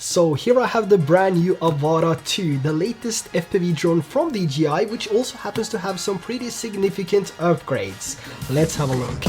So here I have the brand new Avata 2, the latest FPV drone from DJI, which also happens to have some pretty significant upgrades. Let's have a look.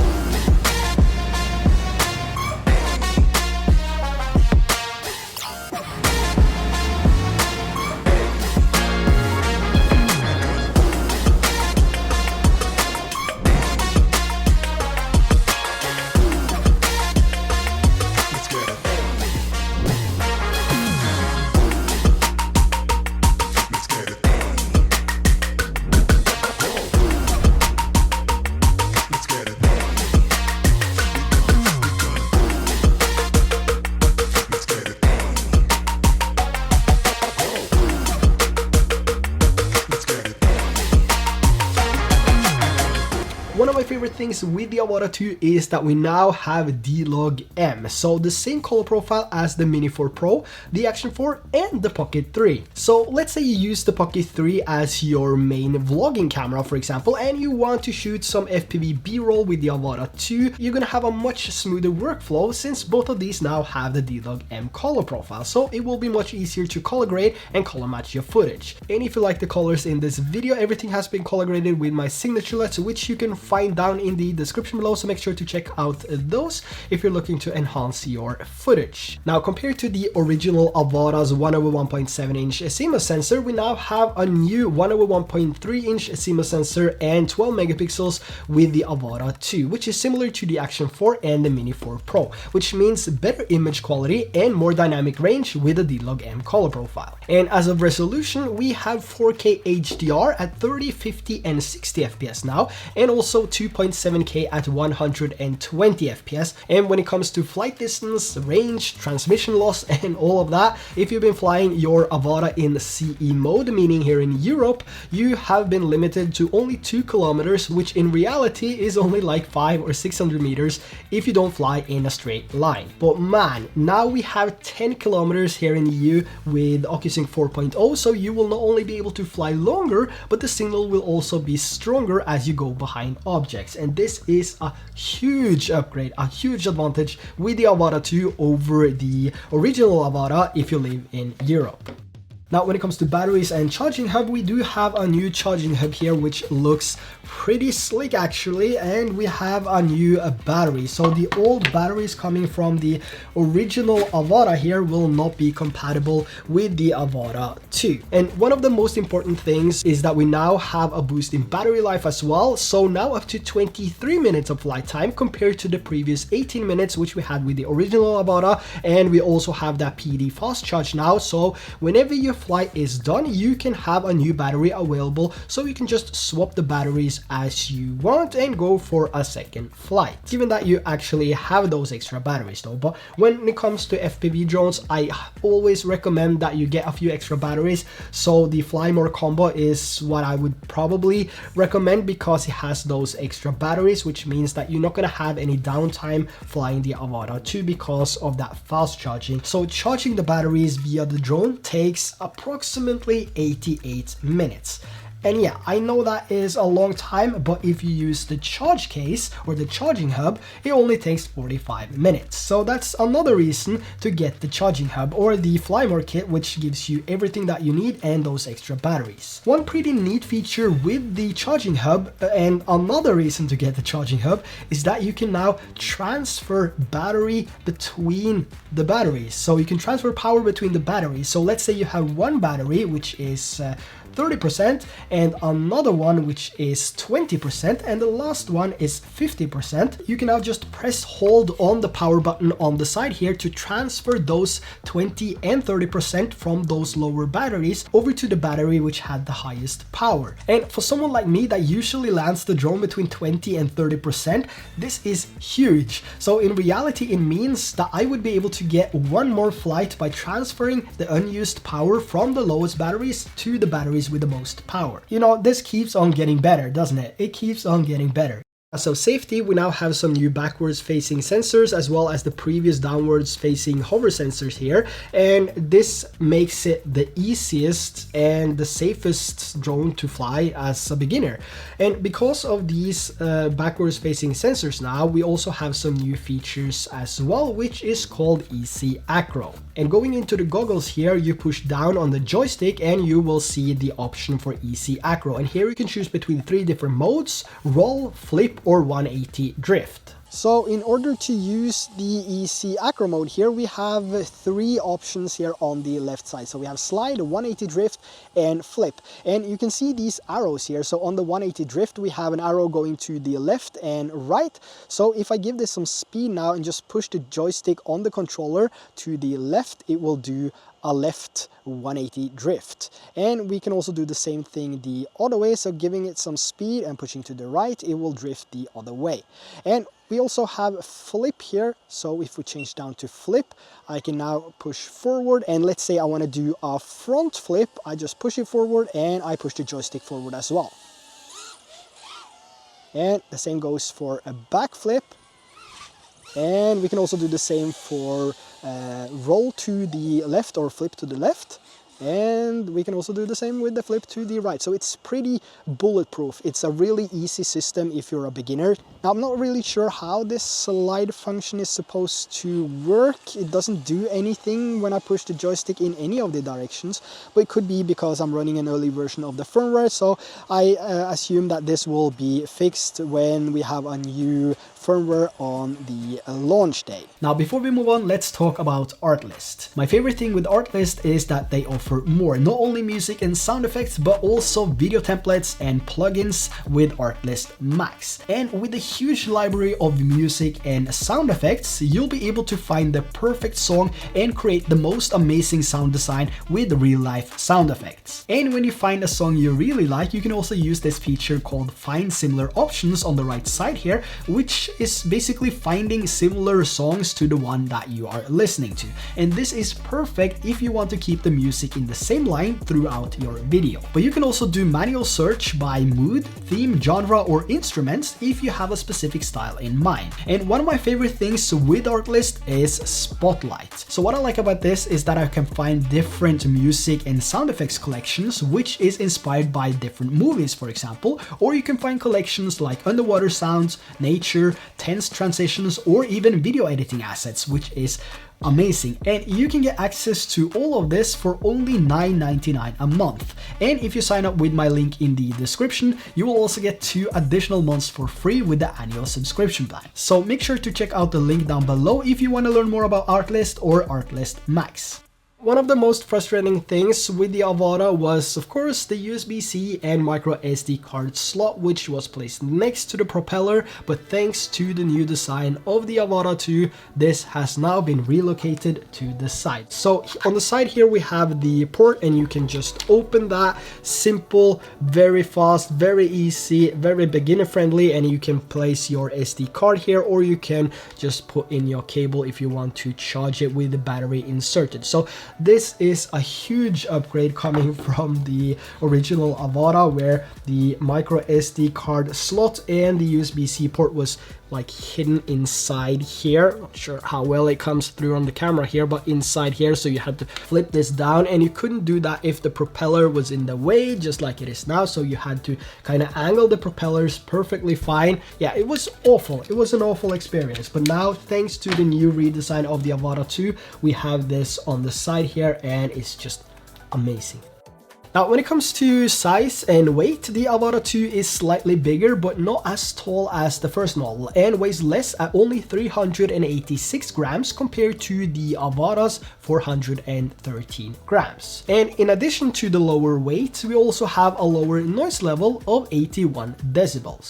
One of my favorite things with the Avata 2 is that we now have D-Log-M, so the same color profile as the Mini 4 Pro, the Action 4 and the Pocket 3. So let's say you use the Pocket 3 as your main vlogging camera, for example, and you want to shoot some FPV B-roll with the Avata 2, you're gonna have a much smoother workflow since both of these now have the D-Log-M color profile, so it will be much easier to color grade and color match your footage. And if you like the colors in this video, everything has been color graded with my Signature LUTs, which you can find down in the description below, so make sure to check out those if you're looking to enhance your footage. Now, compared to the original Avata's 1/1.7-inch CMOS sensor, we now have a new 1/1.3-inch CMOS sensor and 12 megapixels with the Avata 2, which is similar to the Action 4 and the Mini 4 Pro, which means better image quality and more dynamic range with the D-Log-M color profile. And as of resolution, we have 4K HDR at 30, 50 and 60 FPS now, and also 2.7K at 120 FPS. And when it comes to flight distance, range, transmission loss and all of that, if you've been flying your Avata in CE mode, meaning here in Europe, you have been limited to only 2 kilometers, which in reality is only like 500 or 600 meters if you don't fly in a straight line. But man, now we have 10 kilometers here in the EU with OcuSync 4.0, so you will not only be able to fly longer, but the signal will also be stronger as you go behind objects. And this is a huge upgrade, a huge advantage with the Avata 2 over the original Avata if you live in Europe. Now, when it comes to batteries and charging hub, we do have a new charging hub here, which looks pretty slick actually, and we have a new battery. So the old batteries coming from the original Avata here will not be compatible with the Avata 2. And one of the most important things is that we now have a boost in battery life as well. So now up to 23 minutes of flight time compared to the previous 18 minutes, which we had with the original Avata. And we also have that PD fast charge now. So whenever your flight is done, you can have a new battery available, so you can just swap the batteries as you want and go for a second flight, given that you actually have those extra batteries though. But when it comes to FPV drones, I always recommend that you get a few extra batteries, so the Fly More combo is what I would probably recommend because it has those extra batteries, which means that you're not going to have any downtime flying the Avata 2 because of that fast charging. So charging the batteries via the drone takes approximately 88 minutes. And yeah, I know that is a long time, but if you use the charge case or the charging hub, it only takes 45 minutes. So that's another reason to get the charging hub or the Flymore kit, which gives you everything that you need and those extra batteries. One pretty neat feature with the charging hub, and another reason to get the charging hub, is that you can now transfer battery between the batteries. So you can transfer power between the batteries. So let's say you have one battery, which is 30%, and another one which is 20%, and the last one is 50%. You can now just press hold on the power button on the side here to transfer those 20 and 30% from those lower batteries over to the battery which had the highest power. And for someone like me that usually lands the drone between 20 and 30%, this is huge. So in reality, it means that I would be able to get one more flight by transferring the unused power from the lowest batteries to the batteries with the most power. You know, this keeps on getting better, doesn't it? It keeps on getting better. So safety, we now have some new backwards facing sensors as well as the previous downwards facing hover sensors here, and this makes it the easiest and the safest drone to fly as a beginner. And because of these backwards facing sensors now, we also have some new features as well, which is called Easy Acro. And going into the goggles here, you push down on the joystick and you will see the option for Easy Acro, and here you can choose between 3 different modes: roll, flip, or 180 drift. So in order to use the Easy Acro mode here, we have 3 options here on the left side. So we have slide, 180 drift, and flip. And you can see these arrows here. So on the 180 drift, we have an arrow going to the left and right. So if I give this some speed now and just push the joystick on the controller to the left, it will do a left 180 drift. And we can also do the same thing the other way. So giving it some speed and pushing to the right, it will drift the other way. And we also have flip here. So if we change down to flip, I can now push forward, and let's say I want to do a front flip, I just push it forward and I push the joystick forward as well. And the same goes for a back flip. And we can also do the same for roll to the left or flip to the left. And we can also do the same with the flip to the right. So it's pretty bulletproof. It's a really easy system if you're a beginner. Now, I'm not really sure how this slide function is supposed to work. It doesn't do anything when I push the joystick in any of the directions, but it could be because I'm running an early version of the firmware. So I assume that this will be fixed when we have a new firmware on the launch day. Now, before we move on, let's talk about Artlist. My favorite thing with Artlist is that they offer more, not only music and sound effects, but also video templates and plugins with Artlist Max. And with a huge library of music and sound effects, you'll be able to find the perfect song and create the most amazing sound design with real-life sound effects. And when you find a song you really like, you can also use this feature called Find Similar Options on the right side here, which is basically finding similar songs to the one that you are listening to. And this is perfect if you want to keep the music in the same line throughout your video. But you can also do manual search by mood, theme, genre, or instruments if you have a specific style in mind. And one of my favorite things with Artlist is Spotlight. So what I like about this is that I can find different music and sound effects collections which is inspired by different movies, for example, or you can find collections like underwater sounds, nature, tense transitions, or even video editing assets, which is amazing. And you can get access to all of this for only $9.99 a month. And if you sign up with my link in the description, you will also get 2 additional months for free with the annual subscription plan. So make sure to check out the link down below if you want to learn more about Artlist or Artlist Max. One of the most frustrating things with the Avata was, of course, the USB-C and micro SD card slot, which was placed next to the propeller, but thanks to the new design of the Avata 2, this has now been relocated to the side. So on the side here we have the port, and you can just open that. Simple, very fast, very easy, very beginner friendly, and you can place your SD card here, or you can just put in your cable if you want to charge it with the battery inserted. So this is a huge upgrade coming from the original Avata, where the micro SD card slot and the USB-C port was like hidden inside here. Not sure how well it comes through on the camera here, but inside here, so you had to flip this down, and you couldn't do that if the propeller was in the way, just like it is now. So you had to kind of angle the propellers perfectly fine. Yeah, it was awful. It was an awful experience. But now, thanks to the new redesign of the Avata 2, we have this on the side here, and it's just amazing. Now, when it comes to size and weight, the Avata 2 is slightly bigger, but not as tall as the first model, and weighs less at only 386 grams compared to the Avata's 413 grams. And in addition to the lower weight, we also have a lower noise level of 81 decibels.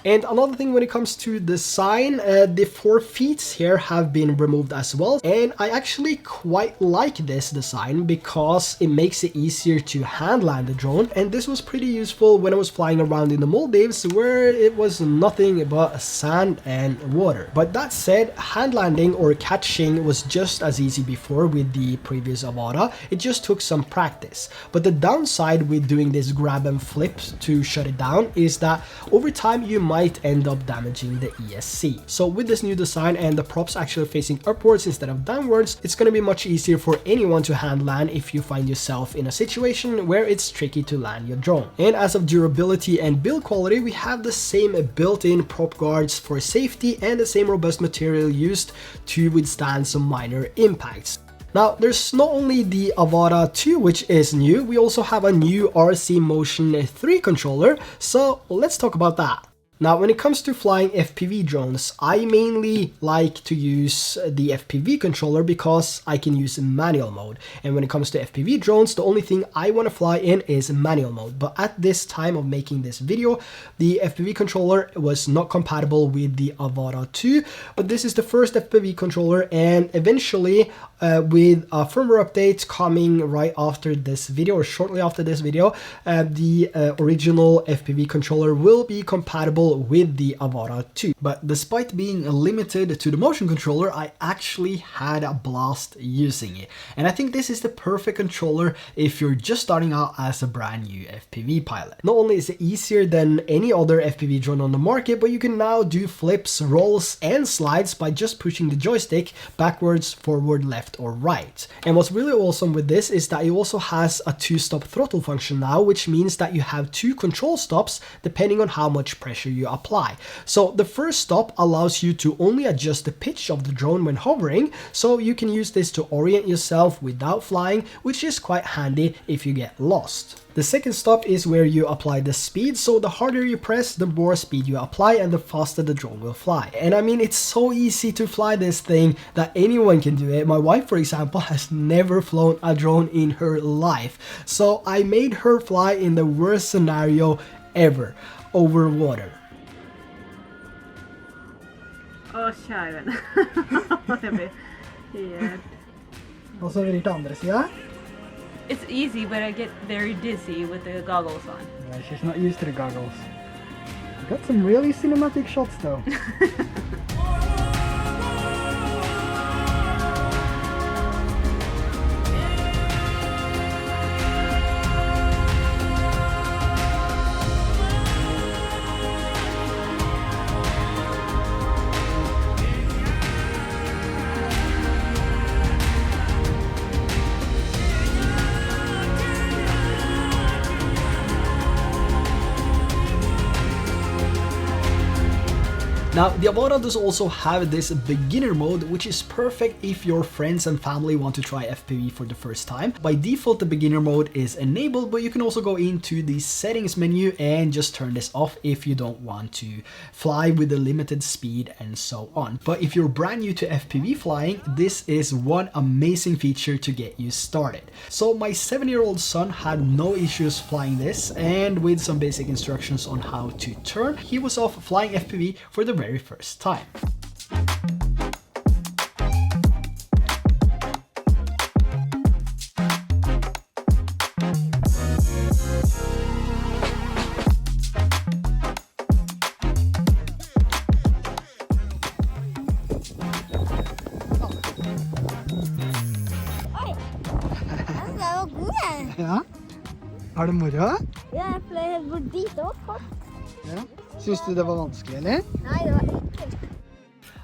And another thing when it comes to design, the 4 feet here have been removed as well. And I actually quite like this design because it makes it easier to hand land the drone. And this was pretty useful when I was flying around in the Maldives where it was nothing but sand and water. But that said, hand landing or catching was just as easy before with the previous Avata. It just took some practice. But the downside with doing this grab and flip to shut it down is that over time you might end up damaging the ESC. So with this new design and the props actually facing upwards instead of downwards, it's going to be much easier for anyone to hand land if you find yourself in a situation where it's tricky to land your drone. And as of durability and build quality, we have the same built-in prop guards for safety and the same robust material used to withstand some minor impacts. Now, there's not only the Avata 2 which is new, we also have a new RC Motion 3 controller, so let's talk about that. Now, when it comes to flying FPV drones, I mainly like to use the FPV controller because I can use manual mode. And when it comes to FPV drones, the only thing I want to fly in is manual mode. But at this time of making this video, the FPV controller was not compatible with the Avata 2. But this is the first FPV controller, and eventually with a firmware update coming right after this video or shortly after this video, the original FPV controller will be compatible with the Avata 2. But despite being limited to the motion controller, I actually had a blast using it. And I think this is the perfect controller if you're just starting out as a brand new FPV pilot. Not only is it easier than any other FPV drone on the market, but you can now do flips, rolls, and slides by just pushing the joystick backwards, forward, left, or right. And what's really awesome with this is that it also has a 2-stop throttle function now, which means that you have 2 control stops depending on how much pressure you apply. So the first stop allows you to only adjust the pitch of the drone when hovering, so you can use this to orient yourself without flying, which is quite handy if you get lost. The second stop is where you apply the speed, so the harder you press, the more speed you apply and the faster the drone will fly. And I mean, it's so easy to fly this thing that anyone can do it. My wife, for example, has never flown a drone in her life, so I made her fly in the worst scenario ever, over water. Åh, kjære vene. Det blir helt... Og så videre til andre siden. It's easy, but I get very dizzy with the goggles on. Yeah, she's not used to the goggles. You got some really cinematic shots though. Now, the Avata does also have this beginner mode, which is perfect if your friends and family want to try FPV for the first time. By default, the beginner mode is enabled, but you can also go into the settings menu and just turn this off if you don't want to fly with a limited speed and so on. But if you're brand new to FPV flying, this is one amazing feature to get you started. So my 7-year-old son had no issues flying this, and with some basic instructions on how to turn, he was off flying FPV for the very first time. Ja, har du moro? Ja, jeg fløy helt bort dit også. Ja. Syns du det var vanskelig, eller? Nei, det var ekkelt.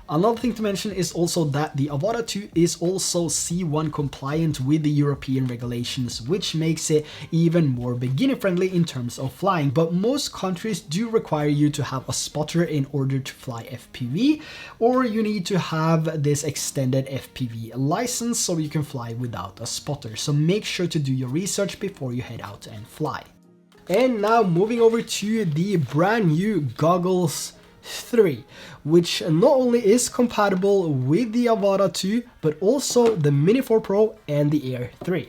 Another thing to mention is also that the Avata 2 is also C1 compliant with the European regulations, which makes it even more beginner friendly in terms of flying. But most countries do require you to have a spotter in order to fly FPV, or you need to have this extended FPV license so you can fly without a spotter. So make sure to do your research before you head out and fly. And now moving over to the brand new Goggles 3, which not only is compatible with the Avata 2, but also the Mini 4 Pro and the Air 3.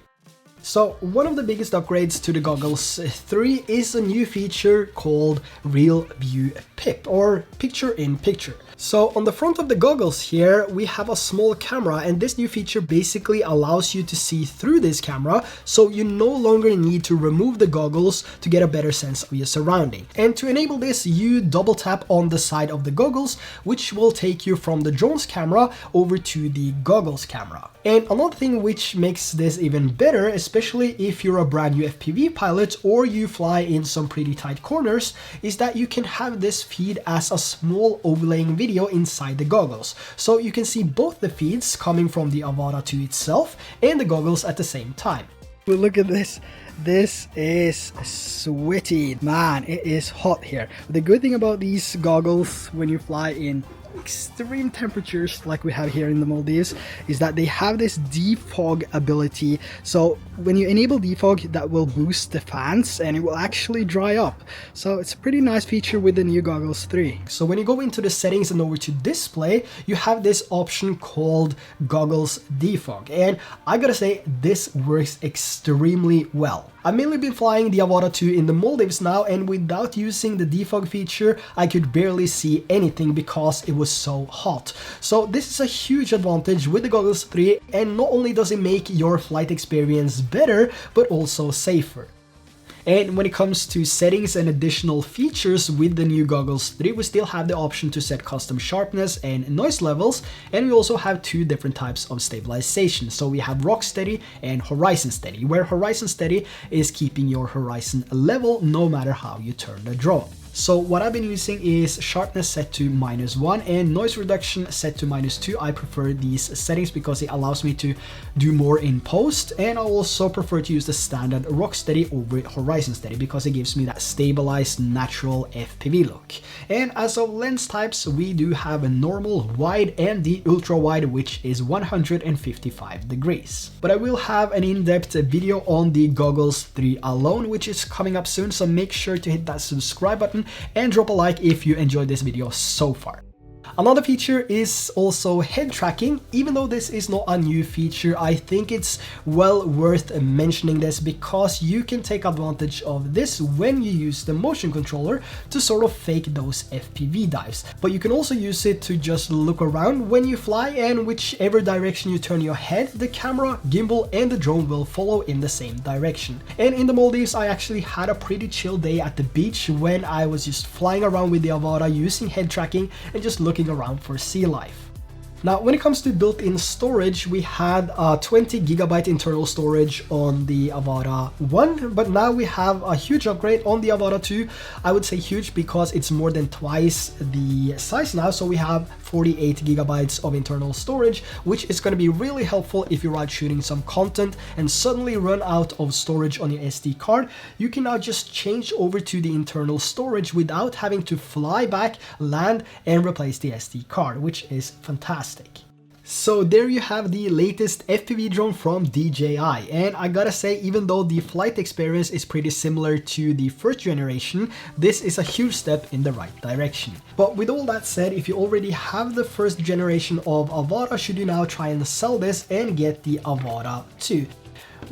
So one of the biggest upgrades to the Goggles 3 is a new feature called Real View PIP, or Picture in Picture. So on the front of the goggles here, we have a small camera, and this new feature basically allows you to see through this camera, so you no longer need to remove the goggles to get a better sense of your surrounding. And to enable this, you double tap on the side of the goggles, which will take you from the drone's camera over to the goggles camera. And another thing which makes this even better, especially if you're a brand new FPV pilot or you fly in some pretty tight corners, is that you can have this feed as a small overlaying video inside the goggles. So you can see both the feeds coming from the Avata 2 itself and the goggles at the same time. But look at this. This is sweaty. Man, it is hot here. The good thing about these goggles when you fly in extreme temperatures like we have here in the Maldives is that they have this defog ability. So when you enable defog, that will boost the fans and it will actually dry up. So it's a pretty nice feature with the new Goggles 3. So when you go into the settings and over to display, you have this option called Goggles Defog, and I gotta say this works extremely well. I've mainly been flying the Avata 2 in the Maldives now, and without using the defog feature, I could barely see anything because it was so hot. So this is a huge advantage with the Goggles 3, and not only does it make your flight experience better, but also safer. And when it comes to settings and additional features with the new Goggles 3, we still have the option to set custom sharpness and noise levels, and we also have two different types of stabilization. So we have Rock Steady and Horizon Steady, where Horizon Steady is keeping your horizon level no matter how you turn the drone. So what I've been using is sharpness set to -1 and noise reduction set to -2. I prefer these settings because it allows me to do more in post, and I also prefer to use the standard Rock Steady over Horizon Steady because it gives me that stabilized natural FPV look. And as of lens types, we do have a normal, wide, and the ultra wide, which is 155 degrees. But I will have an in-depth video on the Goggles 3 alone, which is coming up soon, so make sure to hit that subscribe button and drop a like if you enjoyed this video so far. Another feature is also head tracking. Even though this is not a new feature, I think it's well worth mentioning this because you can take advantage of this when you use the motion controller to sort of fake those FPV dives. But you can also use it to just look around when you fly, and whichever direction you turn your head, the camera, gimbal, and the drone will follow in the same direction. And in the Maldives, I actually had a pretty chill day at the beach when I was just flying around with the Avata using head tracking and just looking around for sea life. Now, when it comes to built-in storage, we had 20 gigabyte internal storage on the Avata 1, but now we have a huge upgrade on the Avata 2. I would say huge because it's more than twice the size now, so we have 48 gigabytes of internal storage, which is going to be really helpful if you're out shooting some content and suddenly run out of storage on your SD card. You can now just change over to the internal storage without having to fly back, land, and replace the SD card, which is fantastic. So there you have the latest FPV drone from DJI, and I gotta say, even though the flight experience is pretty similar to the first generation, this is a huge step in the right direction. But with all that said, if you already have the first generation of Avata, should you now try and sell this and get the Avata 2?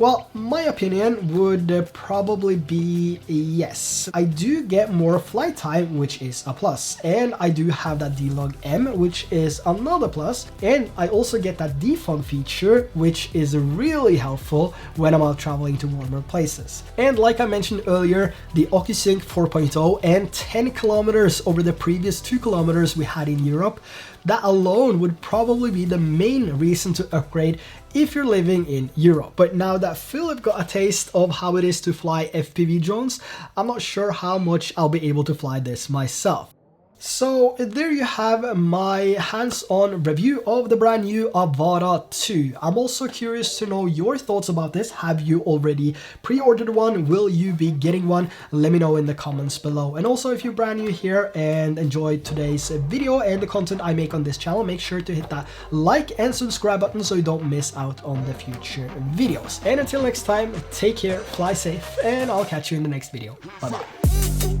Well, my opinion would probably be yes. I do get more flight time, which is a plus, and I do have that D-Log M, which is another plus, and I also get that defog feature, which is really helpful when I'm out traveling to warmer places. And like I mentioned earlier, the OcuSync 4.0 and 10 kilometers over the previous 2 kilometers we had in Europe, that alone would probably be the main reason to upgrade if you're living in Europe. But now that Philip got a taste of how it is to fly FPV drones, I'm not sure how much I'll be able to fly this myself. So there you have my hands-on review of the brand new Avata 2. I'm also curious to know your thoughts about this. Have you already pre-ordered one? Will you be getting one? Let me know in the comments below. And also, if you're brand new here and enjoyed today's video and the content I make on this channel, make sure to hit that like and subscribe button so you don't miss out on the future videos. And until next time, take care, fly safe, and I'll catch you in the next video. Bye bye.